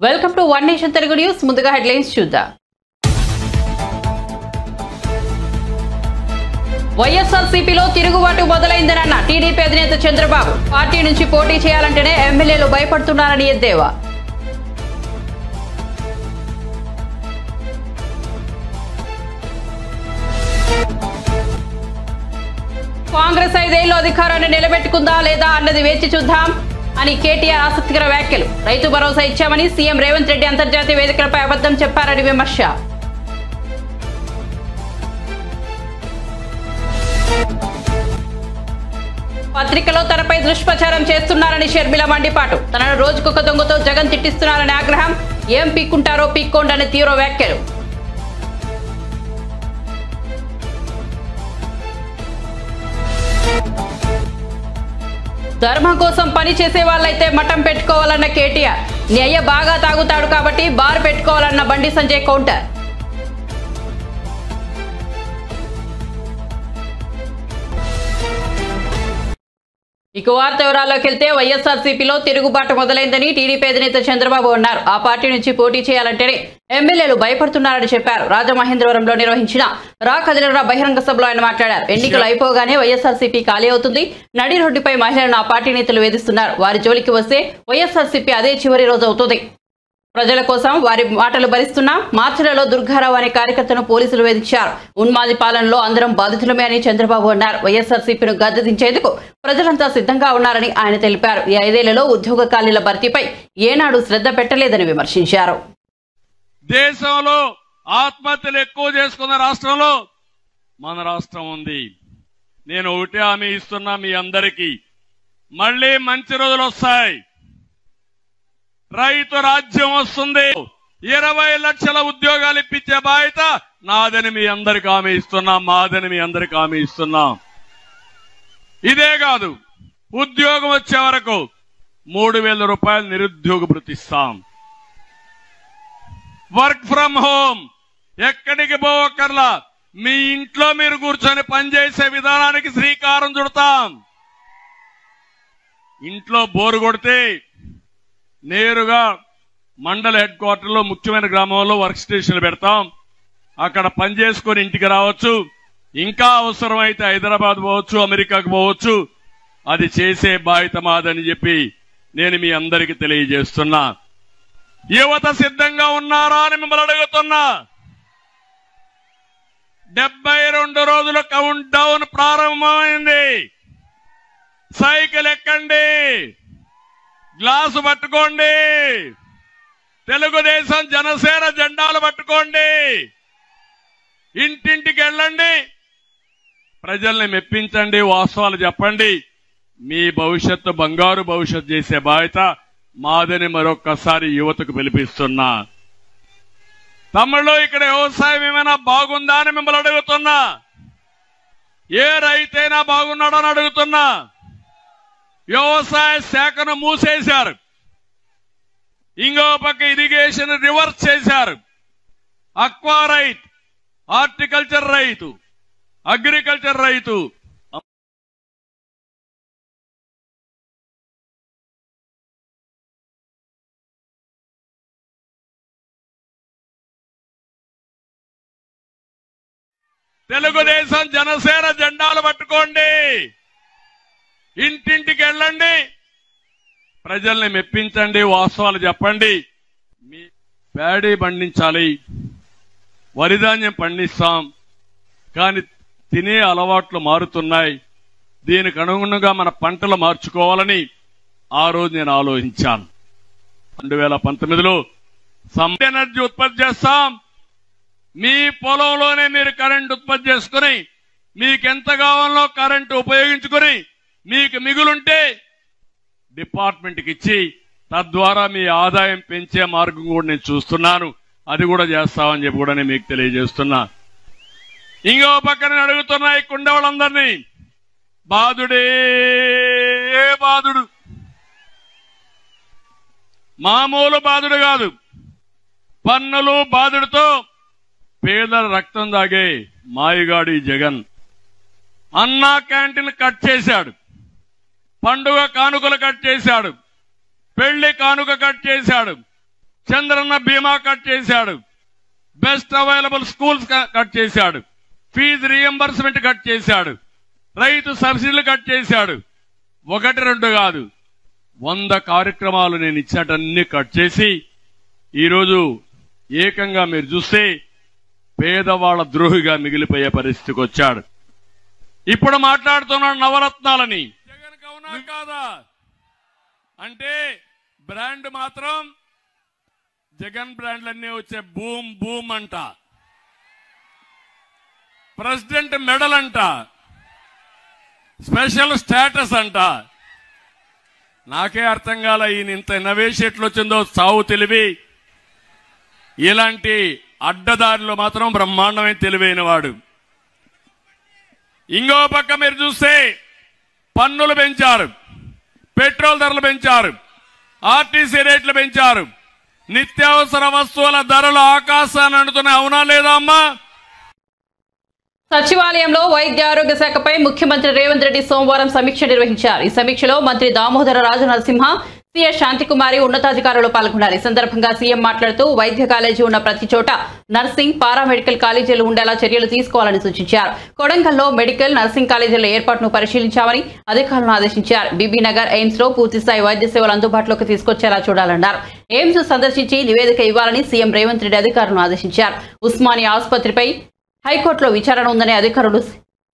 Welcome to one nation Telugu news. ముందుగా headlines చూద్దాం. వైఎస్ఆర్సీపీలో తిరుగుబాటు మొదలైందన్న టీడీపీ అధినేత చంద్రబాబు. పార్టీ నుంచి పోటీ చేయాలంటేనే ఎమ్మెల్యేలు భయపడుతున్నారని ఎద్దేవా. కాంగ్రెస్ 5 ఏళ్లు అధికారాన్ని నిలబెట్టుకుందా లేదా అన్నది వేచి చూద్దాం అని కేటీఆర్ ఆసక్తికర వ్యాఖ్యలు. రైతు భరోసా ఇచ్చామని సీఎం రేవంత్ రెడ్డి అంతర్జాతీయ వేదికలపై అబద్ధం చెప్పారని విమర్శ. పత్రికలో తనపై దుష్ప్రచారం చేస్తున్నారని షర్మిల మండిపాటు. తనను రోజుకొక దొంగతో జగన్ తిట్టిస్తున్నారని ఆగ్రహం. ఏం పీక్కుంటారో పీక్కోండని తీవ్ర వ్యాఖ్యలు. ధర్మం కోసం పని చేసే వాళ్ళైతే మఠం పెట్టుకోవాలన్న కేటీఆర్. నీ అయ్య బాగా తాగుతాడు కాబట్టి బార్ పెట్టుకోవాలన్న బండి సంజయ్ కౌంటర్. ఇక వార్త వివరాల్లోకి వెళ్తే వైఎస్ఆర్సీపీలో తిరుగుబాటు మొదలైందని టీడీపీ అధినేత చంద్రబాబు అన్నారు. ఆ పార్టీ నుంచి పోటీ చేయాలంటేనే ఎమ్మెల్యేలు భయపడుతున్నారని చెప్పారు. రాజమహేంద్రవరంలో నిర్వహించిన రా కదిలిన బహిరంగ సభలో ఆయన మాట్లాడారు. ఎన్నికలు అయిపోగానే వైఎస్ఆర్సీపీ ఖాళీ అవుతుంది. నడి రోడ్డుపై మహిళలను ఆ పార్టీ నేతలు వేధిస్తున్నారు. వారి జోలికి వస్తే వైఎస్ఆర్సీపీ అదే చివరి రోజు అవుతుంది. ప్రజల కోసం వారి మాటలు భరిస్తున్నా మార్చిలలో దుర్గారావు అనే కార్యకర్తను పోలీసులు వేధించారు. ఉన్మాది పాలనలో అందరం బాధితులమే అని చంద్రబాబు అన్నారు. వైఎస్ఆర్సీపీను గద్దెదించేందుకు ప్రజలంతా సిద్ధంగా ఉన్నారని ఆయన తెలిపారు. ఈ 5 ఏళ్లలో ఉద్యోగ ఖాళీల భర్తీపై ఏనాడు శ్రద్ధ పెట్టలేదని విమర్శించారు. దేశంలో ఆత్మహత్యలు ఎక్కువ చేసుకున్న రాష్ట్రంలో మన రాష్ట్రం ఉంది. నేను ఒకటే హామీ ఇస్తున్నా మీ అందరికీ, మళ్ళీ మంచి రోజులు వస్తాయి. రైతు రాజ్యం వస్తుంది. 20 లక్షల ఉద్యోగాలు ఇప్పించే బాధ్యత నాదని మీ అందరికి హామీ ఇస్తున్నాం, మాదని మీ అందరికి హామీ ఇస్తున్నాం. ఇదే కాదు, ఉద్యోగం వచ్చే వరకు 3,000 రూపాయలు నిరుద్యోగ భృతి ఇస్తాం. వర్క్ ఫ్రం హోమ్, ఎక్కడికి పోవక్కర్లా, మీ ఇంట్లో మీరు కూర్చొని పనిచేసే విధానానికి శ్రీకారం చుడతాం. ఇంట్లో బోరు కొడితే నేరుగా మండల హెడ్ క్వార్టర్లో ముఖ్యమైన గ్రామంలో వర్క్ స్టేషన్లు పెడతాం. అక్కడ పనిచేసుకొని ఇంటికి రావచ్చు. ఇంకా అవసరమైతే హైదరాబాద్ పోవచ్చు, అమెరికాకు పోవచ్చు. అది చేసే బాధ్యత మాదని చెప్పి నేను మీ అందరికీ తెలియజేస్తున్నా. యువత సిద్ధంగా ఉన్నారా అని మిమ్మల్ని అడుగుతున్నా. 72 రోజుల కౌంట్ డౌన్ ప్రారంభమైంది. సైకిల్ ఎక్కండి, గ్లాసు పట్టుకోండి, తెలుగుదేశం జనసేన జెండాలు పట్టుకోండి, ఇంటింటికి వెళ్ళండి, ప్రజల్ని మెప్పించండి, వాస్తవాలు చెప్పండి. మీ భవిష్యత్తు బంగారు భవిష్యత్తు చేసే బాధ్యత మాదని మరొక్కసారి యువతకు పిలిపిస్తున్నా. తమిళలో ఇక్కడ వ్యవసాయం ఏమైనా బాగుందా అని మిమ్మల్ని అడుగుతున్నా. ఏ రైతైనా బాగున్నాడని అడుగుతున్నా. వ్యవసాయ శాఖను మూసేశారు. ఇంకో పక్క ఇరిగేషన్ రివర్స్ చేశారు. అక్వా రైతు, హార్టికల్చర్ రైతు, అగ్రికల్చర్ రైతు, తెలుగుదేశం జనసేన జెండాలు పట్టుకోండి, ఇంటింటికి వెళ్ళండి, ప్రజల్ని మెప్పించండి, వాస్తవాలు చెప్పండి. మీ ప్యాడీ పండించాలి, వరిధాన్యం పండిస్తాం, కానీ తినే అలవాట్లు మారుతున్నాయి. దీనికి అనుగుణంగా మన పంటలు మార్చుకోవాలని ఆ రోజు నేను ఆలోచించాను. 2019లో సన్ ఎనర్జీ ఉత్పత్తి చేస్తాం. మీ పొలంలోనే మీరు కరెంట్ ఉత్పత్తి చేసుకుని మీకెంత కావాలో కరెంటు ఉపయోగించుకుని మీకు మిగులుంటే డిపార్ట్మెంట్కి ఇచ్చి తద్వారా మీ ఆదాయం పెంచే మార్గం కూడా నేను చూస్తున్నాను. అది కూడా చేస్తామని చెప్పి కూడా నేను మీకు తెలియజేస్తున్నా. ఇంకో పక్కన అడుగుతున్నా ఈ కుండ వాళ్ళందరినీ, బాధుడే బాధుడు, మామూలు బాధుడు కాదు, పన్నులు బాధుడితో పేదల రక్తం దాగే మాయగాడి జగన్. అన్నా క్యాంటీన్ కట్ చేశాడు, పండుగ కానుకలు కట్ చేశాడు, పెళ్లి కానుక కట్ చేశాడు, చంద్రన్న బీమా కట్ చేశాడు, బెస్ట్ అవైలబుల్ స్కూల్స్ కట్ చేశాడు, ఫీజు రీఎంబర్స్మెంట్ కట్ చేశాడు, రైతు సబ్సిడీలు కట్ చేశాడు. 1-2 కాదు, 100 కార్యక్రమాలు నేను ఇచ్చినటన్ని కట్ చేసి ఈరోజు ఏకంగా మీరు చూస్తే పేదవాళ్ల ద్రోహిగా మిగిలిపోయే పరిస్థితికి వచ్చాడు. ఇప్పుడు మాట్లాడుతున్నాడు నవరత్నాలని. జగన్ అవునా కాదా అంటే బ్రాండ్ మాత్రం జగన్ బ్రాండ్లన్నీ వచ్చే బూమ్ బూమ్ అంట, ప్రెసిడెంట్ మెడల్ అంట, స్పెషల్ స్టేటస్ అంట. నాకే అర్థం కాల ఈయన ఇంత ఇన్నోవేషన్ ఎట్లా వచ్చిందో. సావు తెలివి. ఇలాంటి అడ్డదారిలో మాత్రం బ్రహ్మాండమైన తెలివైన వాడు. ఇంకో పక్క మీరు చూస్తే పన్నులు పెంచారు, పెట్రోల్ ధరలు పెంచారు, ఆర్టీసీ రేట్లు పెంచారు, నిత్యావసర వస్తువుల ధరలు ఆకాశాన్ని అంటున్నాయి. అవునా లేదా అమ్మా? సచివాలయంలో వైద్య ఆరోగ్య శాఖపై ముఖ్యమంత్రి రేవంత్ రెడ్డి సోమవారం సమీక్ష నిర్వహించారు. ఈ సమీక్షలో మంత్రి దామోదర రాజు నరసింహ, సీఎస్ శాంతికుమారి ఉన్నతాధికారులు పాల్గొన్నారు. ఈ సందర్భంగా సీఎం మాట్లాడుతూ వైద్య కాలేజీ ఉన్న ప్రతి చోట నర్సింగ్, పారామెడికల్ కాలేజీలు ఉండేలా చర్యలు తీసుకోవాలని సూచించారు. కొడంగల్లో మెడికల్, నర్సింగ్ కాలేజీల ఏర్పాటును పరిశీలించామని అధికారులను ఆదేశించారు. బీబీనగర్, ఎయిమ్స్ లో పూర్తిస్థాయి వైద్య సేవలు అందుబాటులోకి తీసుకొచ్చేలా చూడాలన్నారు. ఎయిమ్స్ సందర్శించి నివేదిక ఇవ్వాలని సీఎం రేవంత్ రెడ్డి అధికారులను ఆదేశించారు. ఉస్మానియా ఆసుపత్రిపై హైకోర్టులో విచారణ ఉందని అధికారులు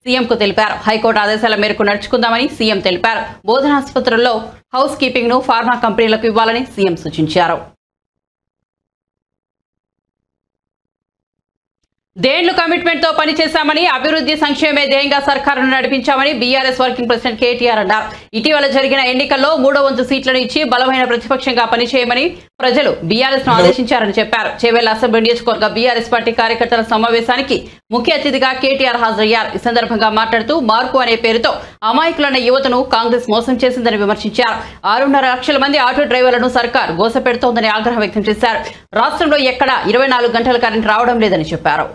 సీఎంకు తెలిపారు. హైకోర్టు ఆదేశాల మేరకు నడుచుకుందామని సీఎం తెలిపారు. బోధనాసుపత్రుల్లో హౌస్ కీపింగ్ ను ఫార్మా కంపెనీలకు ఇవ్వాలని సీఎం సూచించారు. దేండ్లు కమిట్మెంట్ తో పనిచేశామని, అభివృద్ధి సంక్షేమే ధ్యేయంగా సర్కారును నడిపించామని బీఆర్ఎస్ వర్కింగ్ ప్రెసిడెంట్ కేటీఆర్ అన్నారు. ఇటీవల జరిగిన ఎన్నికల్లో 3వ వంతు సీట్లను ఇచ్చి బలమైన ప్రతిపక్షంగా పనిచేయమని ప్రజలు బీఆర్ఎస్ ను ఆదేశించారని చెప్పారు. చేవెళ్ల అసెంబ్లీ నియోజకవర్గ బీఆర్ఎస్ పార్టీ కార్యకర్తల సమావేశానికి ముఖ్య అతిథిగా కేటీఆర్ హాజరయ్యారు. ఈ సందర్భంగా మాట్లాడుతూ మార్పు అనే పేరుతో అమాయకులైన యువతను కాంగ్రెస్ మోసం చేసిందని విమర్శించారు. 6.5 లక్షల మంది ఆటో డ్రైవర్లను సర్కార్ గోసపెడుతోందని ఆగ్రహం వ్యక్తం చేశారు. రాష్ట్రంలో ఎక్కడా 24 గంటల కరెంట్ రావడం లేదని చెప్పారు.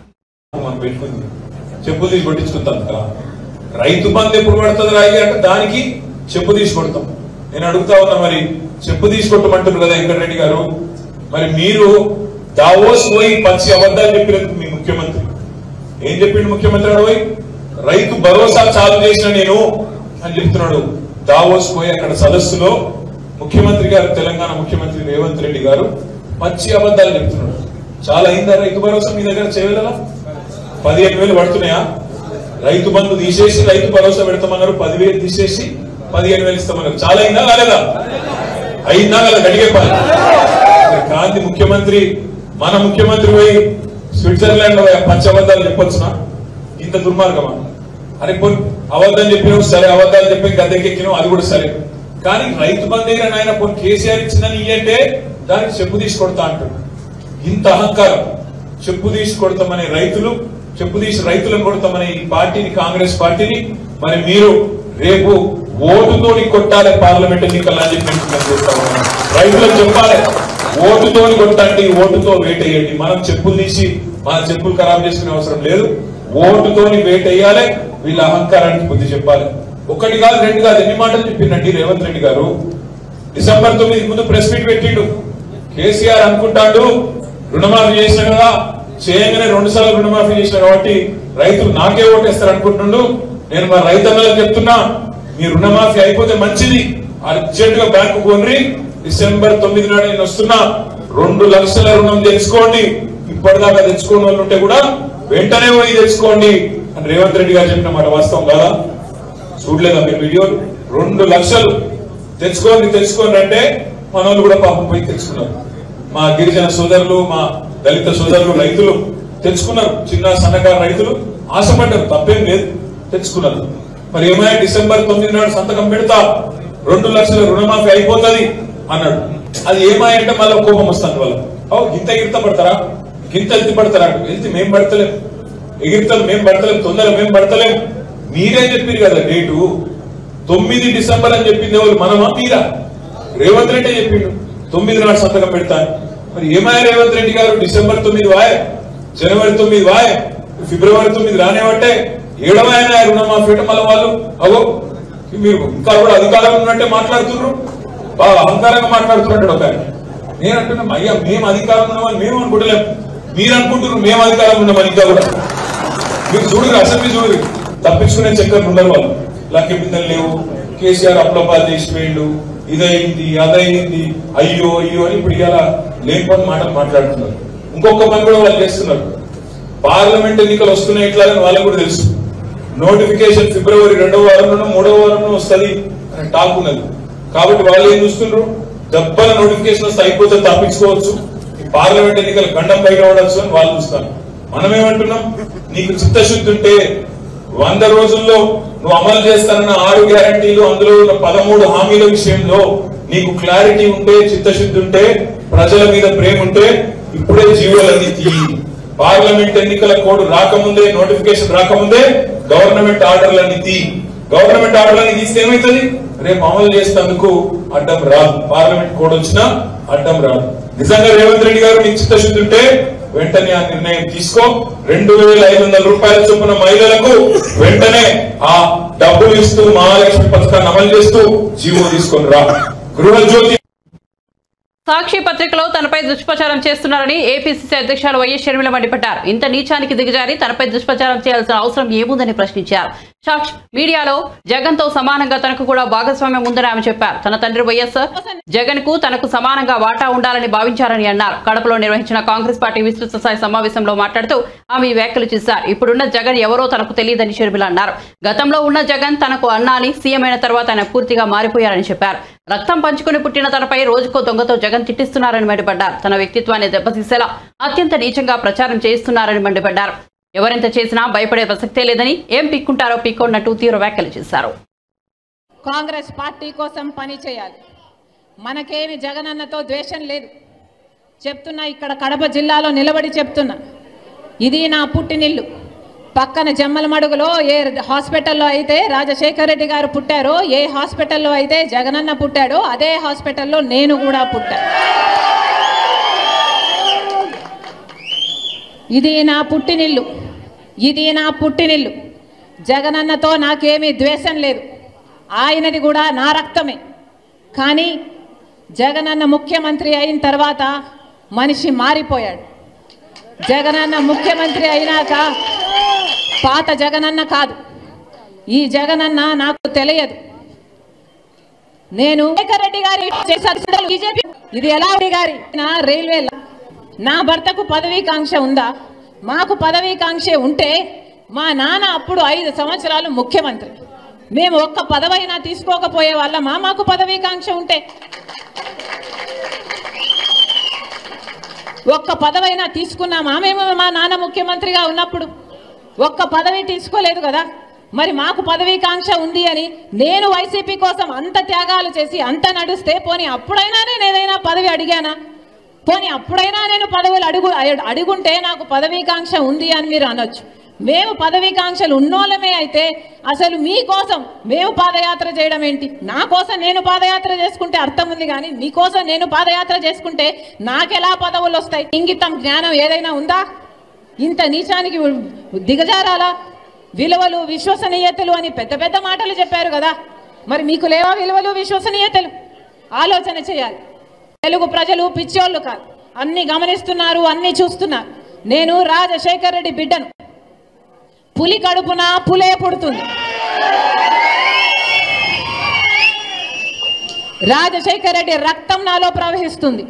చెప్పు తీసి కొట్టించుకుంటాం కదా. రైతు బంధు ఎప్పుడు పడుతుంది రాయి అంటే దానికి చెప్పు తీసి కొడతాం. నేను అడుగుతా ఉన్నా, మరి చెప్పు తీసి కొట్టమంటున్నారు కదా వెంకటరెడ్డి గారు, మరి మీరు దావోస్ పోయి పచ్చి అబద్ధాలు చెప్పినందుకు మీ ముఖ్యమంత్రి ఏం చెప్పిండు? ముఖ్యమంత్రి అడవి రైతు భరోసా చాలు చేసిన నేను అని చెప్తున్నాడు. దావోస్ పోయి అక్కడ సదస్సులో ముఖ్యమంత్రి గారు, తెలంగాణ ముఖ్యమంత్రి రేవంత్ రెడ్డి గారు పచ్చి అబద్ధాలు చెప్తున్నాడు. చాలా అయిందా రైతు భరోసా మీ దగ్గర చేయగలరా? 15,000 పడుతున్నాయా? రైతు బంధు తీసేసి రైతు భరోసా పెడతామన్నారు, 10,000 తీసేసి 15,000 ఇస్తామన్నారు. చాలా అయిందా కాలేదా? అయిందా కదా? గడిగేపాలి. గాంధీ ముఖ్యమంత్రి, మన ముఖ్యమంత్రి పోయి స్విట్జర్లాండ్ లో పచ్చి అబద్ధాలు చెప్పొచ్చునా? ఇంత దుర్మార్గమా? అరే పోయి అబద్ధం చెప్పినావు సరే, అబద్ధాలు చెప్పి గద్దెకెక్కినావు అది కూడా సరే, కానీ రైతు బంధు దగ్గర ఆయన పోయి కేసీఆర్ ఇచ్చిందని ఇయ్యంటే దానికి చెప్పు తీసి కొడతా అంటాడు. ఇంత అహంకారం. చెప్పు తీసి కొడతామనే రైతులు, చెప్పు తీసి రైతులను కొడతామనే ఈ పార్టీని, కాంగ్రెస్ పార్టీని మరి మీరు రేపు ఓటుతోని కొట్టాలి పార్లమెంట్ ఎన్నికల్లో అని చెప్పి రైతులకు చెప్పాలి. ఓటుతోని కొట్టండి, ఓటుతో వేటేయండి. మనం చెప్పులు తీసి మన చెప్పులు ఖరాబ్ చేసుకునే అవసరం లేదు. ఓటుతోని వేటేయాలి. వీళ్ళ అహంకారానికి బుద్ధి చెప్పాలి. 1 కాదు 2 కాదు, ఎన్ని మాటలు చెప్పిండండి రేవంత్ రెడ్డి గారు. డిసెంబర్ 9 ముందు ప్రెస్ మీట్ పెట్టిండు. కేసీఆర్ అనుకుంటాడు రుణమాఫీ చేసిన కదా, చేయగానే 2 సార్లు రుణమాఫీ చేసిన కాబట్టి రైతులు నాకే ఓటేస్తారు అనుకుంటుండు. నేను మా రైతన్నలకు చెప్తున్నా, మీ రుణమాఫీ అయిపోతే మంచిది, అర్జెంట్ గా బ్యాంకు కొనరి. డిసెంబర్ 9 నాడు నేను వస్తున్నా, 2 లక్షల రుణం తెచ్చుకోండి. ఇప్పటిదాకా తెచ్చుకోని వాళ్ళు ఉంటే కూడా వెంటనే పోయి తెచ్చుకోండి అని రేవంత్ రెడ్డి గారు చెప్పిన మాట వాస్తవం కాదా? చూడలేదా మీరు వీడియోలు? 2 లక్షలు తెచ్చుకోండి అంటే మన వాళ్ళు కూడా పాపం పోయి తెచ్చుకున్నారు. మా గిరిజన సోదరులు, మా దళిత సోదరులు, రైతులు తెచ్చుకున్నారు. చిన్న సన్నకారు రైతులు ఆశపడ్డారు, తప్పేం లేదు, తెచ్చుకున్నారు. మరి ఏమైనా డిసెంబర్ 9 నాడు సంతకం పెడతా 2 లక్షల రుణమాఫీ అయిపోతుంది అన్నాడు. అది ఏమాయంటే మళ్ళీ కోపం వస్తుంది వాళ్ళు. గింత ఎగిరిత పడతారా, గింత ఎత్తి పడతారా? వెళ్తే మేం పడతలేం, ఎగిరితం మేం పడతలేం, తొందర మేం పడతలేం. మీరే చెప్పారు కదా డేటు 9 డిసెంబర్ అని చెప్పింది ఎవరు? మనమా మీరా? రేవంత్ రెడ్డి చెప్పిండు 9 నాడు సంతకం పెడతాను. మరి ఏమాయ రేవంత్ రెడ్డి గారు? డిసెంబర్ 9 వాయ్, జనవరి 9 వాయ్, ఫిబ్రవరి 9 రానివ్వంటే 7వ రుణమాఫీ మళ్ళీ వాళ్ళు అవో మీరు ఇంకా కూడా అధికారం ఉన్నట్టే మాట్లాడుతున్నారు, బాగా అహంకారంగా మాట్లాడుతున్నట్టు ఒక నేను అంటున్నాం అయ్యా మేము అధికారం ఉన్నామని మేము అనుకుంటలేము, మీరు అనుకుంటున్నారు మేము అధికారం ఉన్నామని. ఇంకా కూడా మీరు చూడరు, అసెంబ్లీ చూడరు, తప్పించుకునే చక్కర్లు ఉండరు వాళ్ళు. లక్కీ బిందెలు లేవు, కేసీఆర్ అప్లపాలు చేసిపోయిండు, ఇదైంది అదైంది అయ్యో అయ్యో అని ఇప్పుడు ఇలా లేని పని మాటలు మాట్లాడుతున్నారు. ఇంకొక పని కూడా వాళ్ళు చేస్తున్నారు. పార్లమెంట్ ఎన్నికలు వస్తున్నాయి ఇట్లా అని వాళ్ళకు కూడా తెలుసు. నోటిఫికేషన్ ఫిబ్రవరి 2వ వారంలోనూ 3వ వారంలో వస్తుంది అని టాక్ ఉన్నది. కాబట్టి వాళ్ళు ఏం చూస్తున్నారు, దెబ్బల నోటిఫికేషన్ వస్తే అయిపోతే తప్పించుకోవచ్చు, ఈ పార్లమెంట్ ఎన్నికలు గండం బయట పడవచ్చు అని వాళ్ళు చూస్తారు. మనం ఏమంటున్నాం, నీకు చిత్తశుద్ధి ఉంటే 100 రోజుల్లో నువ్వు అమలు చేస్తానన్న 6 గ్యారంటీలు, అందులో ఉన్న 13 హామీల విషయంలో నీకు క్లారిటీ ఉంటే, చిత్తశుద్ధి ఉంటే, ప్రజల మీద ప్రేమ ఉంటే ఇప్పుడే జీవోలన్నీ తీయి. పార్లమెంట్ ఎన్నికల కోడ్ రాకముందే, నోటిఫికేషన్ రాకముందే గవర్నమెంట్ ఆర్డర్లన్నీ తీయి. గవర్నమెంట్ ఆర్డర్లన్నీ తీస్తే ఏమైతుంది, రేపు అమలు చేసేందుకు అడ్డం రాదు. పార్లమెంట్ కోడ్ వచ్చినా అడ్డం రాదు. నిజంగా రేవంత్ రెడ్డి గారు నీకు చిత్తశుద్ధి ఉంటే వెంటనే ఆ నిర్ణయం తీసుకో. 2500 రూపాయల చొప్పున మహిళలకు వెంటనే ఆ డబ్బులు ఇస్తూ మహాలక్ష్మి పథకాన్ని అమలు చేస్తూ జీవో తీసుకొని రా. గృహజ్యోతి సాక్షి పత్రికలో తనపై దుష్ప్రచారం చేస్తున్నారని ఏపీసీసీ అధ్యక్షులు వైఎస్ షర్మిల మండిపడ్డారు. ఇంత నీచానికి దిగజారి తనపై దుష్ప్రచారం చేయాల్సిన అవసరం ఏముందని ప్రశ్నించారు. సాక్షి మీడియాలో జగన్ తో సమానంగా తనకు కూడా భాగస్వామ్యం ఉందని ఆమె చెప్పారు. తన తండ్రి వైఎస్ జగన్ కు తనకు సమానంగా వాటా ఉండాలని భావించారని అన్నారు. కడపలో నిర్వహించిన కాంగ్రెస్ పార్టీ విస్తృత స్థాయి సమావేశంలో మాట్లాడుతూ ఆమె ఈ వ్యాఖ్యలు చేశారు. ఇప్పుడున్న జగన్ ఎవరో తనకు తెలియదని షర్మిల అన్నారు. గతంలో ఉన్న జగన్ తనకు అన్నా అని, సీఎం అయిన తర్వాత ఆయన పూర్తిగా మారిపోయారని చెప్పారు. రక్తం పంచుకుని పుట్టిన తనపై రోజుకో దొంగతో జగన్ తిట్టిస్తున్నారని మండిపడ్డారు. తన వ్యక్తిత్వాన్ని దెబ్బతీసేలా అత్యంత నీచంగా ప్రచారం చేస్తున్నారని మండిపడ్డారు. ఎవరెంత చేసినా భయపడే ప్రసక్తే లేదని, ఏం పిక్కుంటారో పిక్కున్నట్టు తీవ్ర వ్యాఖ్యలు చేశారు. కాంగ్రెస్ పార్టీ కోసం పని చేయాలి. మనకేమి జగనన్నతో ద్వేషం లేదు. చెప్తున్నా, ఇక్కడ కడప జిల్లాలో నిలబడి చెప్తున్నా, ఇది నా పుట్టినిల్లు. పక్కన జమ్మలమడుగులో ఏ హాస్పిటల్లో అయితే రాజశేఖర రెడ్డి గారు పుట్టారో, ఏ హాస్పిటల్లో అయితే జగనన్న పుట్టాడో, అదే హాస్పిటల్లో నేను కూడా పుట్టాను. ఇది నా పుట్టినిల్లు, ఇది నా పుట్టినిల్లు. జగనన్నతో నాకేమీ ద్వేషం లేదు, ఆయనది కూడా నా రక్తమే. కానీ జగనన్న ముఖ్యమంత్రి అయిన తర్వాత మనిషి మారిపోయాడు. జగనన్న ముఖ్యమంత్రి అయినాక పాత జగనన్న కాదు, ఈ జగనన్న నాకు తెలియదు. నేను శేఖర్ రెడ్డి గారి బీజేపీ ఇది ఎలా గారి నా రైల్వే, నా భర్తకు పదవీకాంక్ష ఉందా? మాకు పదవీకాంక్ష ఉంటే మా నాన్న అప్పుడు 5 సంవత్సరాలు ముఖ్యమంత్రి, మేము ఒక్క పదవైనా తీసుకోకపోయే వాళ్ళమా? మాకు పదవీకాంక్ష ఉంటే ఒక్క పదవైనా తీసుకున్నామా మేము? మా నాన్న ముఖ్యమంత్రిగా ఉన్నప్పుడు ఒక్క పదవి తీసుకోలేదు కదా. మరి మాకు పదవీకాంక్ష ఉంది అని నేను వైసీపీ కోసం అంత త్యాగాలు చేసి అంత నడుస్తే, పోనీ అప్పుడైనా నేను ఏదైనా పదవి అడిగానా? పోనీ అప్పుడైనా నేను పదవులు అడుగుంటే నాకు పదవీకాంక్ష ఉంది అని మీరు అనొచ్చు. మేము పదవీకాంక్షలు ఉన్నోళ్ళమే అయితే అసలు మీకోసం మేము పాదయాత్ర చేయడం ఏంటి? నా కోసం నేను పాదయాత్ర చేసుకుంటే అర్థం ఉంది, కానీ మీకోసం నేను పాదయాత్ర చేసుకుంటే నాకెలా పదవులు వస్తాయి? ఇంగితం జ్ఞానం ఏదైనా ఉందా? ఇంత నీచానికి దిగజారాలా? విలువలు విశ్వసనీయతలు అని పెద్ద పెద్ద మాటలు చెప్పారు కదా, మరి మీకు లేవా విలువలు విశ్వసనీయతలు? ఆలోచన చేయాలి. తెలుగు ప్రజలు పిచ్చోళ్ళు కాదు, అన్ని గమనిస్తున్నారు, అన్ని చూస్తున్నారు. నేను రాజశేఖర్ రెడ్డి బిడ్డను. పులి కడుపున పులే పుడుతుంది. రాజశేఖర్ రెడ్డి రక్తం నాలో ప్రవహిస్తుంది.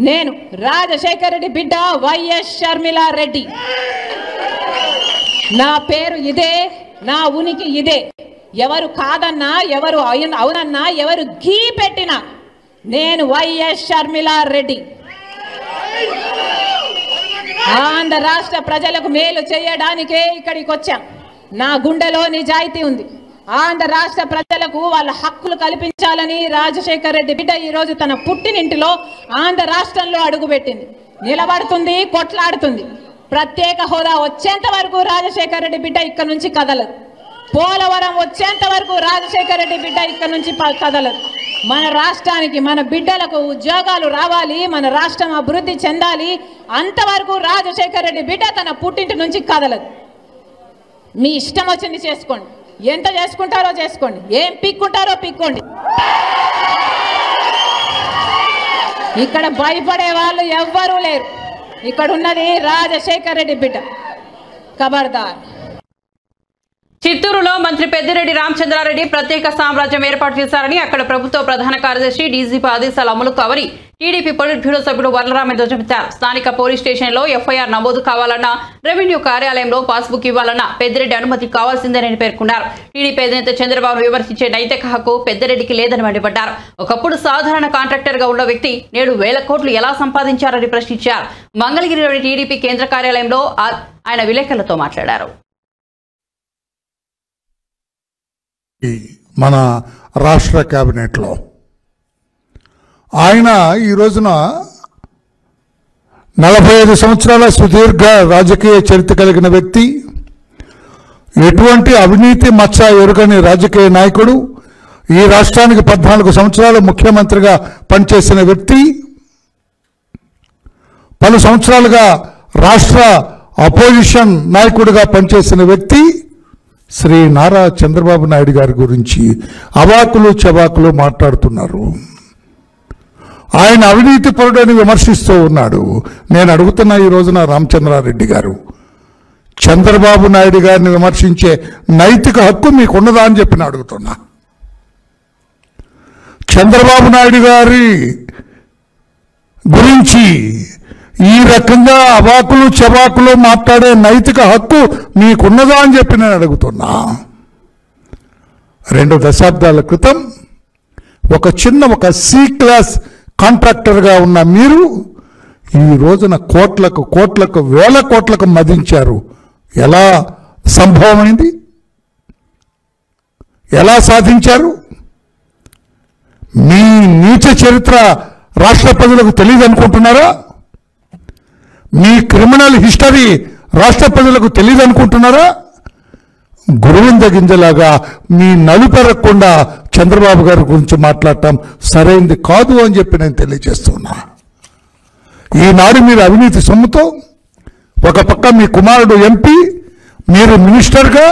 నేను రాజశేఖర్ రెడ్డి బిడ్డ వైఎస్ షర్మిలా రెడ్డి. నా పేరు ఇదే, నా ఉనికి ఇదే. ఎవరు కాదన్నా, ఎవరు అవునన్నా, ఎవరు గీ పెట్టినా నేను వైఎస్ షర్మిలా రెడ్డి. ఆంధ్ర రాష్ట్ర ప్రజలకు మేలు చేయడానికే ఇక్కడికి వచ్చాం. నా గుండెలో నిజాయితీ ఉంది. ఆంధ్ర రాష్ట్ర ప్రజలకు వాళ్ళ హక్కులు కల్పించాలని రాజశేఖర్ రెడ్డి బిడ్డ ఈరోజు తన పుట్టినింటిలో ఆంధ్ర రాష్ట్రంలో అడుగుపెట్టింది. నిలబడుతుంది, కొట్లాడుతుంది. ప్రత్యేక హోదా వచ్చేంత వరకు రాజశేఖర్ రెడ్డి బిడ్డ ఇక్కడ నుంచి కదలదు. పోలవరం వచ్చేంత వరకు రాజశేఖర్ రెడ్డి బిడ్డ ఇక్కడ నుంచి కదలదు. మన రాష్ట్రానికి, మన బిడ్డలకు ఉద్యోగాలు రావాలి, మన రాష్ట్రం అభివృద్ధి చెందాలి, అంతవరకు రాజశేఖర్ రెడ్డి బిడ్డ తన పుట్టింటి నుంచి కదలదు. మీ ఇష్టం వచ్చింది చేసుకోండి, ఎంత చేసుకుంటారో చేసుకోండి, ఏం పిక్కుంటారో పిక్కోండి. ఇక్కడ భయపడే వాళ్ళు ఎవ్వరూ లేరు. ఇక్కడ ఉన్నది రాజశేఖర్ రెడ్డి బిడ్డ. ఖబర్దార్. చిత్తూరులో మంత్రి పెద్దిరెడ్డి రామచంద్రారెడ్డి ప్రత్యేక సామ్రాజ్యం ఏర్పాటు చేశారని అక్కడ ప్రభుత్వ ప్రధాన కార్యదర్శి డీజీపీ ఆదేశాలు అమలు కావని టీడీపీ పొలిట్ బ్యూరో సభ్యుడు వరలరామి ధ్వజమెత్తారు. స్థానిక పోలీస్ స్టేషన్లో ఎఫ్ఐఆర్ నమోదు కావాలన్నా, రెవెన్యూ కార్యాలయంలో పాస్బుక్ ఇవ్వాలన్నా పెద్దిరెడ్డి అనుమతి కావాల్సిందేనని పేర్కొన్నారు. టీడీపీ అధినేత చంద్రబాబు విమర్శించే నైతిక హక్కు పెద్దిరెడ్డికి లేదని మండిపడ్డారు. ఒకప్పుడు సాధారణ కాంట్రాక్టర్ గా ఉన్న వ్యక్తి నేడు 1000 కోట్లు ఎలా సంపాదించారని ప్రశ్నించారు. మంగళగిరిలోని టీడీపీ కేంద్ర కార్యాలయంలో ఆయన విలేకరులతో మాట్లాడారు. మన రాష్ట్ర కేబినెట్లో ఆయన ఈ రోజున 45 సంవత్సరాల సుదీర్ఘ రాజకీయ చరిత్ర కలిగిన వ్యక్తి, ఎటువంటి అవినీతి మచ్చ ఎరుగని రాజకీయ నాయకుడు, ఈ రాష్ట్రానికి 14 సంవత్సరాలు ముఖ్యమంత్రిగా పనిచేసిన వ్యక్తి, పలు సంవత్సరాలుగా రాష్ట్ర అపోజిషన్ నాయకుడిగా పనిచేసిన వ్యక్తి శ్రీ నారా చంద్రబాబు నాయుడు గారి గురించి అవాకులు చవాకులు మాట్లాడుతున్నారు. ఆయన అవినీతి పరుడని విమర్శిస్తూ ఉన్నాడు. నేను అడుగుతున్నా ఈ రోజున రామచంద్రారెడ్డి గారు, చంద్రబాబు నాయుడు గారిని విమర్శించే నైతిక హక్కు మీకున్నదా అని చెప్పి అడుగుతున్నా. చంద్రబాబు నాయుడు గారి గురించి ఈ రకంగా అవాకులు చవాకులు మాట్లాడే నైతిక హక్కు మీకున్నదా అని చెప్పి నేను అడుగుతున్నా. 2 దశాబ్దాల క్రితం ఒక సి క్లాస్ కాంట్రాక్టర్గా ఉన్న మీరు ఈ రోజున కోట్లకు 1000 కోట్లకు మదించారు. ఎలా సంభవమైంది? ఎలా సాధించారు? మీ నీచ చరిత్ర రాష్ట్ర ప్రజలకు తెలియదు అనుకుంటున్నారా? మీ క్రిమినల్ హిస్టరీ రాష్ట్ర ప్రజలకు తెలియదు అనుకుంటున్నారా? గురువింద గింజలాగా మీ నలుపెరగకుండా చంద్రబాబు గారి గురించి మాట్లాడటం సరైంది కాదు అని చెప్పి నేను తెలియజేస్తున్నా. ఈనాడు మీరు అవినీతి సొమ్ముతో ఒక పక్క మీ కుమారుడు ఎంపీ, మీరు మినిస్టర్గా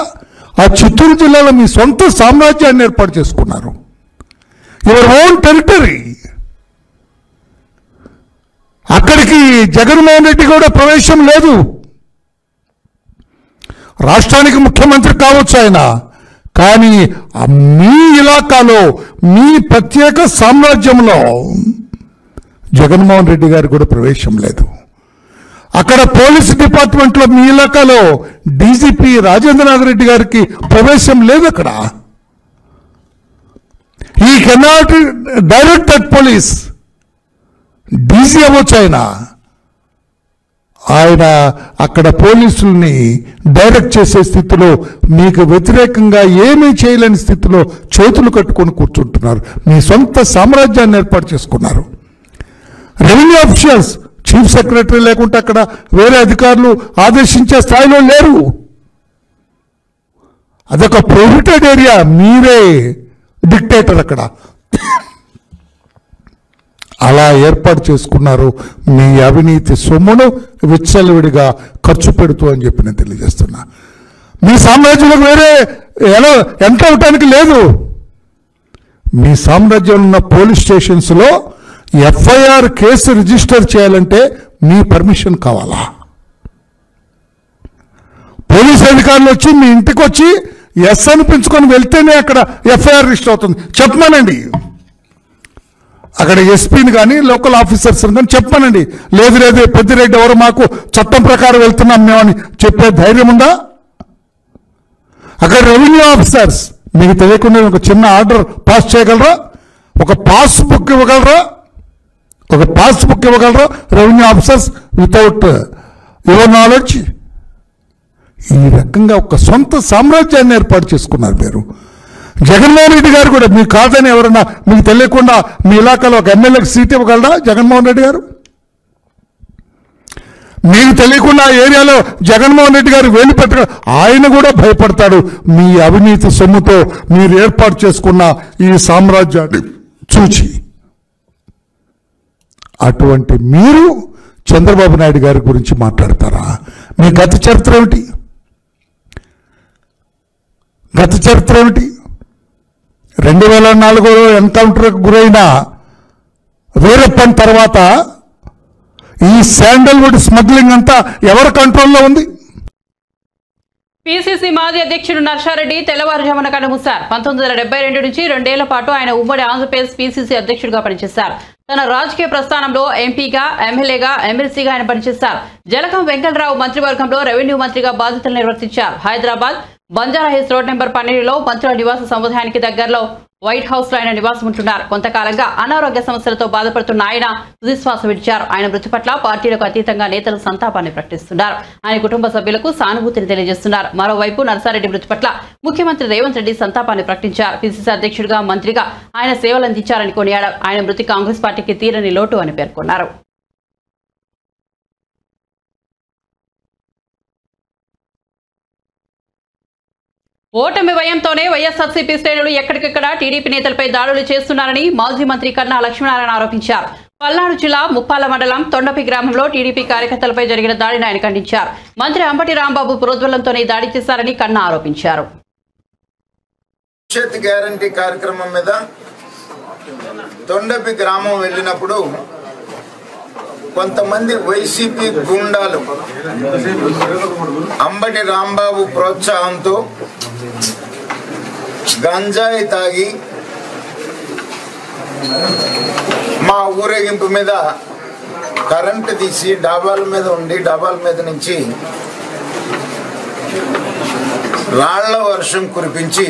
ఆ చిత్తూరు జిల్లాలో మీ సొంత సామ్రాజ్యాన్ని ఏర్పాటు చేసుకున్నారు. Your own territory. అక్కడికి జగన్మోహన్ రెడ్డి కూడా ప్రవేశం లేదు. రాష్ట్రానికి ముఖ్యమంత్రి కావచ్చు ఆయన, కానీ మీ ఇలాకాలో మీ ప్రత్యేక సామ్రాజ్యంలో జగన్మోహన్ రెడ్డి గారికి కూడా ప్రవేశం లేదు. అక్కడ పోలీస్ డిపార్ట్మెంట్లో మీ ఇలాకాలో డీజీపీ రాజేంద్రనాథ్ రెడ్డి గారికి ప్రవేశం లేదు. అక్కడ ఈ cannot direct that police. DC అవ్వచ్చు ఆయన అక్కడ పోలీసుల్ని డైరెక్ట్ చేసే స్థితిలో, మీకు వ్యతిరేకంగా ఏమీ చేయలేని స్థితిలో చేతులు కట్టుకొని కూర్చుంటున్నారు. మీ సొంత సామ్రాజ్యాన్ని ఏర్పాటు చేసుకున్నారు. రెవెన్యూ ఆఫీషియల్స్, చీఫ్ సెక్రటరీ లేకుంటే అక్కడ వేరే అధికారులు ఆదేశించే స్థాయిలో లేరు. అదొక ప్రొహిబిటెడ్ ఏరియా. మీరే డిక్టేటర్ అక్కడ. అలా ఏర్పాటు చేసుకున్నారు. మీ అవినీతి సొమ్మును విచ్చలవిడిగా ఖర్చు పెడుతూ అని చెప్పి నేను తెలియజేస్తున్నా. మీ సామ్రాజ్యంలో వేరే ఎలా ఎంటర్ అవటానికి లేదు. మీ సామ్రాజ్యంలో ఉన్న పోలీస్ స్టేషన్స్లో ఎఫ్ఐఆర్ కేసు రిజిస్టర్ చేయాలంటే మీ పర్మిషన్ కావాలా? పోలీస్ అధికారులు వచ్చి మీ ఇంటికి వచ్చి ఎస్ అనిపించుకొని వెళ్తేనే అక్కడ ఎఫ్ఐఆర్ రిజిస్టర్ అవుతుంది. చెప్పమనండి. అక్కడ ఎస్పీని కానీ లోకల్ ఆఫీసర్స్ కానీ చెప్పమనండి. లేదు పెద్దిరెడ్డి ఎవరు మాకు చట్టం ప్రకారం వెళ్తున్నాం మేమని చెప్పే ధైర్యం ఉందా? అక్కడ రెవెన్యూ ఆఫీసర్స్ మీకు తెలియకుండా ఒక చిన్న ఆర్డర్ పాస్ చేయగలరా? ఒక పాస్బుక్ ఇవ్వగలరా? Revenue officers without your knowledge? ఈ రకంగా ఒక సొంత సామ్రాజ్యాన్ని ఏర్పాటు చేసుకున్నారు మీరు. జగన్మోహన్ రెడ్డి గారు కూడా మీకు కాదని ఎవరన్నా మీకు తెలియకుండా మీ ఇలాకాలో ఒక ఎమ్మెల్యేకి సీట్ ఇవ్వగలరా జగన్మోహన్ రెడ్డి గారు? మీకు తెలియకుండా ఏరియాలో జగన్మోహన్ రెడ్డి గారు వేలు పెట్ట ఆయన కూడా భయపడతాడు. మీ అవినీతి సొమ్ముతో మీరు ఏర్పాటు చేసుకున్న ఈ సామ్రాజ్యాన్ని చూచి. అటువంటి మీరు చంద్రబాబు నాయుడు గారి గురించి మాట్లాడతారా? మీ గత చరిత్ర ఏమిటి? 2004లో ఎన్కౌంటర్కు గురైన వీరప్పన్ తర్వాత ఈ శాండల్వుడ్ స్మగ్లింగ్ అంతా ఎవరి కంట్రోల్లో ఉంది? పీసీసీ మాజీ అధ్యక్షుడు నర్సారెడ్డి తెల్లవారుజామున కన్నుమూశారు. 1972 నుంచి 2 ఏళ్ల పాటు ఆయన ఉమ్మడి ఆంధ్రప్రదేశ్ పీసీసీ అధ్యక్షుడిగా పనిచేశారు. తన రాజకీయ ప్రస్థానంలో ఎంపీగా, ఎమ్మెల్యేగా, ఎమ్మెల్సీగా ఆయన పనిచేశారు. జలకం వెంకటరావు మంత్రివర్గంలో రెవెన్యూ మంత్రిగా బాధ్యతలు నిర్వర్తించారు. హైదరాబాద్ బంజారాహిల్స్ రోడ్ నెంబర్ 12లో మంత్రుల నివాస సముదాయానికి దగ్గరలో వైట్ హౌస్ లో ఆయన నివాసం ఉంటున్నారు. కొంతకాలంగా అనారోగ్య సమస్యలతో బాధపడుతున్న ఆయన తుదిశ్వాస విడిచారు. ఆయన మృతి పట్ల పార్టీలకు అతీతంగా నేతలు సంతాపాన్ని ప్రకటిస్తున్నారు. ఆయన కుటుంబ సభ్యులకు సానుభూతిని తెలియజేస్తున్నారు. మరోవైపు నర్సారెడ్డి మృతి పట్ల ముఖ్యమంత్రి రేవంత్ రెడ్డి సంతాపాన్ని ప్రకటించారు. పీసీసీ అధ్యక్షుడిగా, మంత్రిగా ఆయన సేవలు అందించారని కొనియాడారు. ఆయన మృతి కాంగ్రెస్ పార్టీకి తీరని లోటు అని పేర్కొన్నారు. ఓటమి భయంతోనే వైఎస్ఆర్సీపీ శ్రేణులు ఎక్కడికెక్కడ టీడీపీ నేతలపై దాడులు చేస్తున్నారని మాజీ మంత్రి కన్నా లక్ష్మీనారాయణ ఆరోపించారు. పల్నాడు జిల్లా ముప్పాల మండలం తొండపి గ్రామంలో టీడీపీ కార్యకర్తలపై జరిగిన దాడిని ఆయన ఖండించారు. మంత్రి అంబటి రాంబాబు ప్రోద్బలంతోనే దాడి చేశారని కన్నా ఆరోపించారు. భవిష్యత్ గ్యారంటీ కార్యక్రమం మీద తొండపి గ్రామం వెళ్ళినప్పుడు కొంతమంది వైసీపీ గుండాలు అంబటి రాంబాబు ప్రోత్సాహంతో గంజాయి తాగి మా ఊరేగింపు మీద కరెంటు తీసి డాబాల మీద ఉండి డాబాల మీద నుంచి రాళ్ల వర్షం కురిపించి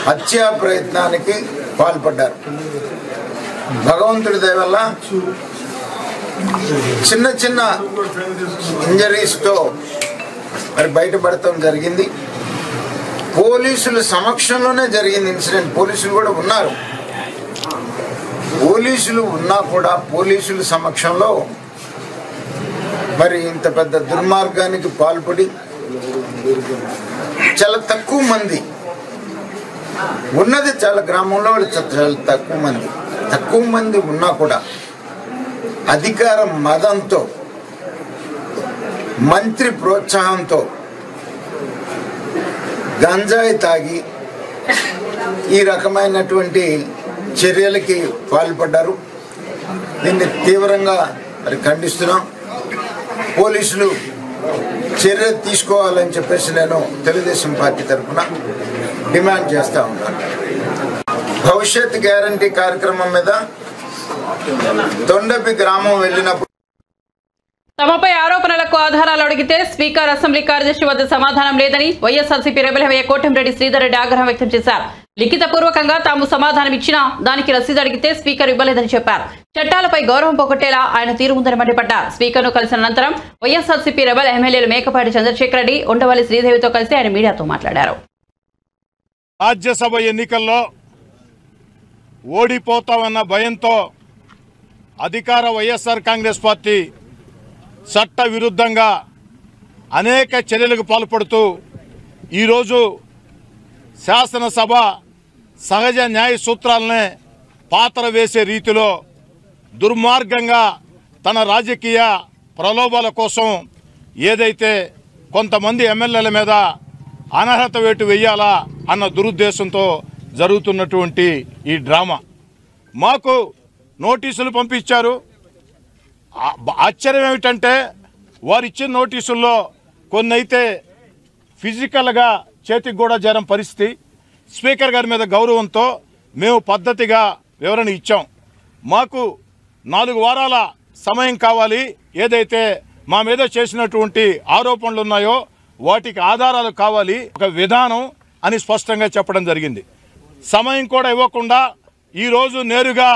హత్యా ప్రయత్నానికి పాల్పడ్డారు. భగవంతుడి దయ వల్ల చిన్న చిన్న ఇంజరీస్తో మరి బయటపడటం జరిగింది. పోలీసుల సమక్షంలోనే జరిగింది ఇన్సిడెంట్. పోలీసులు కూడా ఉన్నారు. పోలీసులు ఉన్నా కూడా పోలీసుల సమక్షంలో మరి ఇంత పెద్ద దుర్మార్గానికి పాల్పడి చాలా తక్కువ మంది ఉన్నది, చాలా గ్రామంలో చాలా తక్కువ మంది ఉన్నా కూడా అధికార మదంతో, మంత్రి ప్రోత్సాహంతో గంజాయి తాగి ఈ రకమైనటువంటి చర్యలకి పాల్పడ్డారు. దీన్ని తీవ్రంగా మరి ఖండిస్తున్నాం. పోలీసులు చర్య తీసుకోవాలని చెప్పేసి నేను తెలుగుదేశం పార్టీ తరఫున డిమాండ్ చేస్తా ఉన్నాను. భవిష్యత్ గ్యారంటీ కార్యక్రమం మీద తొండపి గ్రామం వెళ్ళినప్పుడు తమపై ఆరోపణలకు ఆధారాలు అడిగితే స్పీకర్, అసెంబ్లీ కార్యదర్శి వద్ద సమాధానం లేదని వైఎస్ఆర్సీపీ రెబెల్ ఎమ్మెల్యే కోటంరెడ్డి శ్రీధర్ రెడ్డి ఆగ్రహం వ్యక్తం చేశారు. లిఖితపూర్వకంగా తాము సమాధానం ఇచ్చినా దానికి రసీదు అడిగితే స్పీకర్ ఇవ్వలేదని చెప్పారు. చట్టాలపై గౌరవం పోగొట్టేలా ఆయన తీరు ఉందని మండిపడ్డారు. స్పీకర్ను కలిసిన అనంతరం వైఎస్ఆర్సీపీ రెబెల్ ఎమ్మెల్యేలు మేకపాటి చంద్రశేఖర్ రెడ్డి, ఉండవల్లి శ్రీదేవితో కలిసి ఆయన మీడియాతో మాట్లాడారు. రాజ్యసభ ఎన్నికల్లో ఓడిపోతామన్న భయంతో అధికార వైఎస్ఆర్ కాంగ్రెస్ పార్టీ చట్ట విరుద్ధంగా అనేక చర్యలకు పాల్పడుతూ ఈరోజు శాసనసభ సహజ న్యాయ సూత్రాలనే పాత్ర వేసే రీతిలో దుర్మార్గంగా తన రాజకీయ ప్రలోభాల కోసం ఏదైతే కొంతమంది ఎమ్మెల్యేల మీద అనర్హత వేటు వేయాలా అన్న దురుద్దేశంతో జరుగుతున్నటువంటి ఈ డ్రామా. మాకు నోటీసులు పంపించారు. ఆశ్చర్యం ఏమిటంటే వారు ఇచ్చిన నోటీసుల్లో కొన్ని అయితే ఫిజికల్గా చేతికి కూడా చేరం పరిస్థితి. స్పీకర్ గారి మీద గౌరవంతో మేము పద్ధతిగా వివరణ ఇచ్చాం. మాకు 4 వారాల సమయం కావాలి. ఏదైతే మా మీద చేసినటువంటి ఆరోపణలు ఉన్నాయో వాటికి ఆధారాలు కావాలి, ఒక విధానం అని స్పష్టంగా చెప్పడం జరిగింది. సమయం కూడా ఇవ్వకుండా ఈరోజు నేరుగా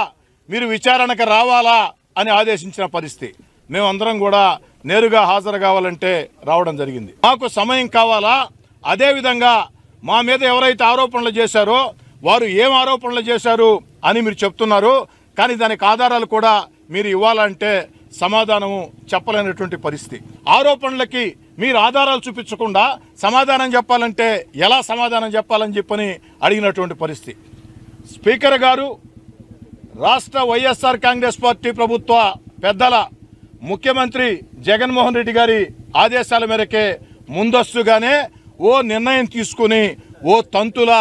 మీరు విచారణకు రావాలా అని ఆదేశించిన పరిస్థితి. మేమందరం కూడా నేరుగా హాజరు కావాలంటే రావడం జరిగింది. మాకు సమయం కావాలా, అదేవిధంగా మా మీద ఎవరైతే ఆరోపణలు చేశారో వారు ఏం ఆరోపణలు చేశారు అని మీరు చెప్తున్నారు, కానీ దానికి ఆధారాలు కూడా మీరు ఇవ్వాలంటే సమాధానము చెప్పలేనటువంటి పరిస్థితి. ఆరోపణలకి మీరు ఆధారాలు చూపించకుండా సమాధానం చెప్పాలంటే ఎలా సమాధానం చెప్పాలని చెప్పని అడిగినటువంటి పరిస్థితి. స్పీకర్ గారు రాష్ట్ర వైఎస్ఆర్ కాంగ్రెస్ పార్టీ ప్రభుత్వ పెద్దల ముఖ్యమంత్రి జగన్మోహన్ రెడ్డి గారి ఆదేశాల మేరకే ముందస్తుగానే ఓ నిర్ణయం తీసుకుని ఓ తంతుల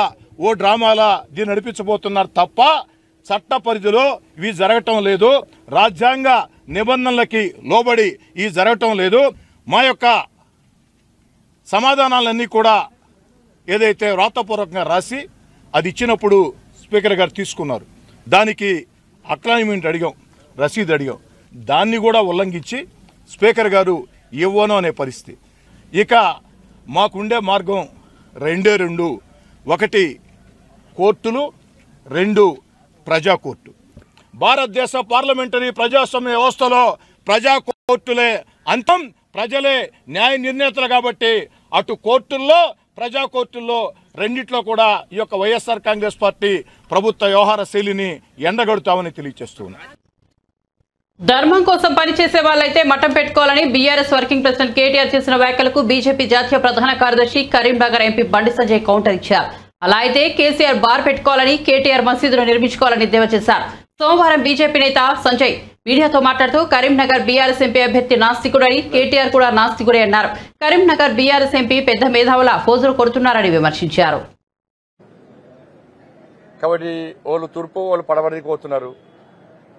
ఓ డ్రామాల దీన్ని నడిపించబోతున్నారు తప్ప చట్ట పరిధిలో ఇవి జరగటం లేదు, రాజ్యాంగ నిబంధనలకి లోబడి ఇవి జరగటం లేదు. మా యొక్క సమాధానాలన్నీ కూడా ఏదైతే వ్రాతపూర్వకంగా రాసి అది ఇచ్చినప్పుడు స్పీకర్ గారు తీసుకున్నారు. దానికి అక్నాలెడ్జ్‌మెంట్ అడిగాం, రసీదు అడిగాం, దాన్ని కూడా ఉల్లంఘించి స్పీకర్ గారు ఇవ్వను అనే పరిస్థితి. ఇక మాకుండే మార్గం రెండే రెండు, ఒకటి కోర్టులు, రెండు ప్రజా కోర్టు. భారతదేశ పార్లమెంటరీ ప్రజాస్వామ్య వ్యవస్థలో ప్రజా కోర్టులే అంతం, ప్రజలే న్యాయ నిర్ణేతలు. కాబట్టి అటు కోర్టుల్లో ప్రజా కోర్టుల్లో రెండిట్లో కూడా ఈ యొక్క వైఎస్ఆర్ కాంగ్రెస్ పార్టీ ప్రభుత్వ వ్యవహార శైలిని ఎండగడుతామని తెలియజేస్తున్నారు. ధర్మం కోసం పనిచేసే వాళ్ళైతే మఠం పెట్టుకోవాలని బీఆర్ఎస్ వర్కింగ్ ప్రెసిడెంట్ కేటీఆర్ చేసిన వ్యాఖ్యలకు బీజేపీ జాతీయ ప్రధాన కార్యదర్శి కరీంనగర్ ఎంపీ బండి సంజయ్ కౌంటర్ ఇచ్చారు. అలా అయితే కేసీఆర్ బార్ పెట్టుకోవాలని, కేటీఆర్ మసీదును నిర్మించుకోవాలని ఎద్దేవా చేశారు. సోమవారం బీజేపీ నేత సంజయ్ మీడియాతో మాట్లాడుతూ కరీంనగర్ బీఆర్ఎస్ ఎంపీ అభ్యర్థి నాస్తికుడని, కేటీఆర్ కూడా నాస్తికుడే అన్నారు. కరీంనగర్ బీఆర్ఎస్ ఎంపీ పెద్ద మేధావుల ఫోజులు కొడుతున్నారని విమర్శించారు. కాబట్టి వాళ్ళు తూర్పు వాళ్ళు పడమడికి పోతున్నారు.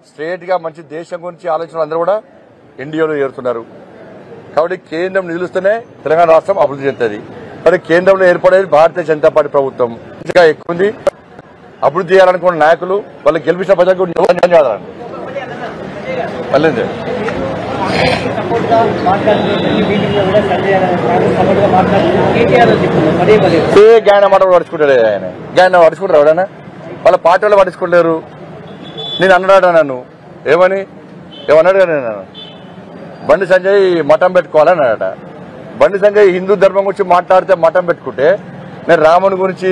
స్ట్రేట్ గా మంచి దేశం గురించి ఆలోచన అందరూ కూడా ఎన్డీఏలో చేరుతున్నారు. కాబట్టి కేంద్రం నిలుస్తూనే తెలంగాణ రాష్ట్రం అభివృద్ధి చెందుతుంది. కాబట్టి కేంద్రంలో ఏర్పడేది భారతీయ జనతా పార్టీ ప్రభుత్వం. ఇంకా ఎక్కువ ఉంది. అభివృద్ధి చేయాలనుకున్న నాయకులు వాళ్ళు గెలిపించిన ప్రజలకు చేయాలండి. గాయన మాట పడుచుకుంటాడు, ఆయన గాయన పడుచుకుంటారు. ఎవడైనా వాళ్ళ పార్టీ వాళ్ళు పట్టించుకోలేరు. నేను అన్నాడు నన్ను ఏమన్నాడు కానీ నన్ను బండి సంజయ్ మఠం పెట్టుకోవాలని అన్నాడట. బండి సంజయ్ హిందూ ధర్మం గురించి మాట్లాడితే మఠం పెట్టుకుంటే, నేను రాముని గురించి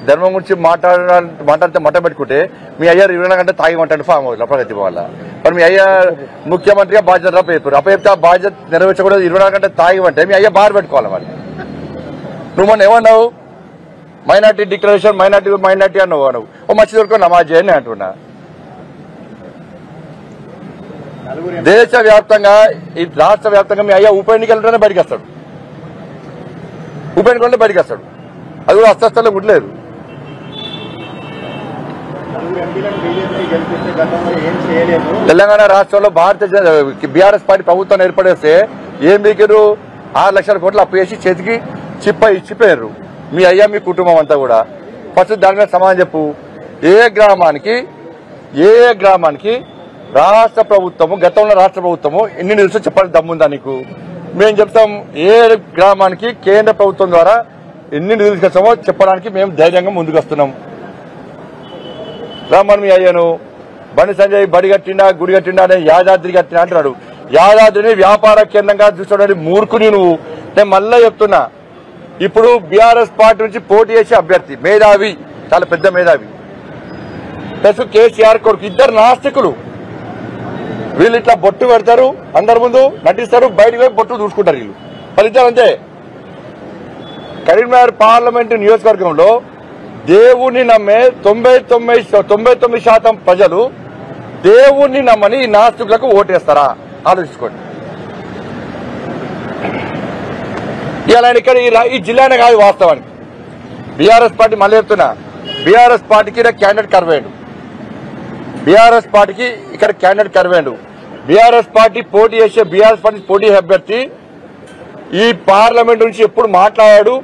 ధర్మం గురించి మాట్లాడితే మఠం పెట్టుకుంటే మీ అయ్యా 24 గంటలు తాగిమంటాడు ఫామ్ హౌస్ ప్రగతి వల్ల. మరి మీ అయ్యా ముఖ్యమంత్రిగా బాధ్యత అప్పచెప్తే ఆ బాధ్యత నెరవేర్చకూడదు. 24 గంటలు తాగిమంటే మీ అయ్యా బార్ పెట్టుకోవాలి. మరి నువ్వు మొన్న ఏమన్నావు? మైనార్టీ డిక్లరేషన్ మైనార్టీ అన్నావు. నువ్వు ఓ మసీదు వరకు నమాజ్ చేయని అంటున్నా. దేశవ్యాప్తంగా ఈ రాష్ట్ర వ్యాప్తంగా మీ అయ్యా ఉప ఎన్నికలతోనే బయటకు వస్తాడు. ఉప ఎన్నికలతో బయటకు వస్తాడు. అది కూడా అస్వస్థలో ఉండలేదు. తెలంగాణ రాష్ట్రంలో బీఆర్ఎస్ పార్టీ ప్రభుత్వం ఏర్పడేస్తే ఏం బీకిరు? 6 లక్షల కోట్లు అప్పు చేసి చేతికి ఇచ్చిపోయారు మీ అయ్యా మీ కుటుంబం అంతా కూడా. ఫస్ట్ దాని మీద సమాధానం చెప్పు. ఏ గ్రామానికి రాష్ట్ర ప్రభుత్వము, గతంలో రాష్ట్ర ప్రభుత్వము ఎన్ని నిలుసో చెప్పాలని దమ్ముందా నీకు? మేము చెప్తాం. ఏ గ్రామానికి కేంద్ర ప్రభుత్వం ద్వారా ఎన్ని నిధులు తీసుకొస్తామో చెప్పడానికి మేము ధైర్యంగా ముందుకు వస్తున్నాం. రామన్ మీ అయ్యాను బండి సంజయ్ బడి కట్టిండా గుడి కట్టిండా అనే యాదాద్రి కట్టినా అంటున్నాడు. యాదాద్రిని వ్యాపార కేంద్రంగా చూస్తున్నాడు మూర్ఖుని నువ్వు. నేను మళ్ళా చెప్తున్నా, ఇప్పుడు బీఆర్ఎస్ పార్టీ నుంచి పోటీ చేసే అభ్యర్థి మేధావి, చాలా పెద్ద మేధావి, ప్లస్ కేసీఆర్ కొడుకు, ఇద్దరు నాస్తికులు. వీళ్ళు ఇట్లా బొట్టు పెడతారు, అందరి ముందు నటిస్తారు, బయటకు పోయి బొట్టు చూసుకుంటారు వీళ్ళు. వాళ్ళిద్దరు అంతే. కరీంనగర్ పార్లమెంటు నియోజకవర్గంలో దేవుణ్ణి నమ్మే 99% ప్రజలు దేవుణ్ణి నమ్మని ఈ నాస్తికులకు ఓటేస్తారా? ఆలోచించుకోండి. ఇలా ఇక్కడ ఈ జిల్లానే కాదు వాస్తవానికి. బీఆర్ఎస్ పార్టీ మళ్ళీ చెప్తున్నా, బీఆర్ఎస్ పార్టీకి క్యాండిడేట్ కరువేండు. బీఆర్ఎస్ పార్టీకి ఇక్కడ క్యాండిడేట్ కరువేండు. బీఆర్ఎస్ పార్టీ పోటీ చేసే బీఆర్ఎస్ పార్టీ పోటీ అభ్యర్థి ఈ పార్లమెంట్ నుంచి ఎప్పుడు మాట్లాడాడు.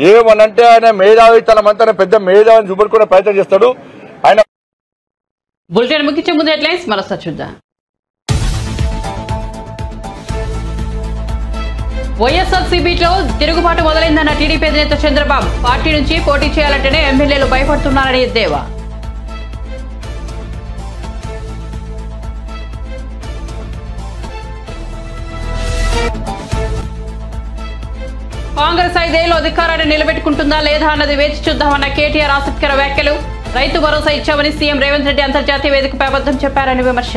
ఏమనంటే ఆయన మేధావి, తనమంతా పెద్ద మేధావిని చూపెట్టుకునే ప్రయత్నం చేస్తాడు ఆయన. బులెటిన్ ముగించే ముందు హెడ్లైన్స్ మరోసారి చూద్దాం. వైఎస్ఆర్సీపీలో తిరుగుబాటు మొదలైందన్న టీడీపీ అధినేత చంద్రబాబు. పార్టీ నుంచి పోటీ చేయాలంటేనే ఎమ్మెల్యేలు భయపడుతున్నారని ఎద్దేవా. కాంగ్రెస్ 5 ఏళ్లు అధికారాన్ని నిలబెట్టుకుంటుందా లేదా అన్నది వేచి చూద్దామన్న కేటీఆర్ ఆసక్తికర వ్యాఖ్యలు. రైతు భరోసా ఇచ్చామని సీఎం రేవంత్ రెడ్డి అంతర్జాతీయ వేదికపై అబద్ధం చెప్పారని విమర్శ.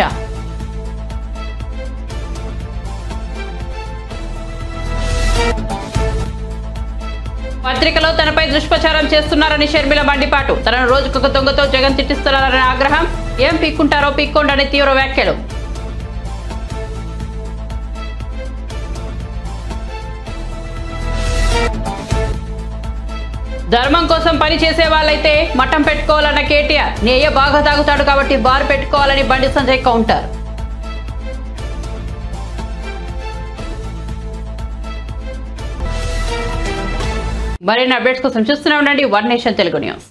పత్రికలో తనపై దుష్ప్రచారం చేస్తున్నారని షర్మిల మండిపాటు. తనను రోజుకొక దొంగతో జగన్ తిట్టిస్తున్నారని ఆగ్రహం. ఏం పీక్కుంటారో పీక్కోండని తీవ్ర వ్యాఖ్యలు. ధర్మం కోసం పని చేసే వాళ్ళైతే మఠం పెట్టుకోవాలన్న కేటీఆర్. నేయ బాగా తాగుతాడు కాబట్టి బార్ పెట్టుకోవాలని బండి సంజయ్ కౌంటర్. మరిన్ని అప్డేట్స్ కోసం చూస్తూనే ఉండండి వన్ నేషన్ తెలుగు న్యూస్.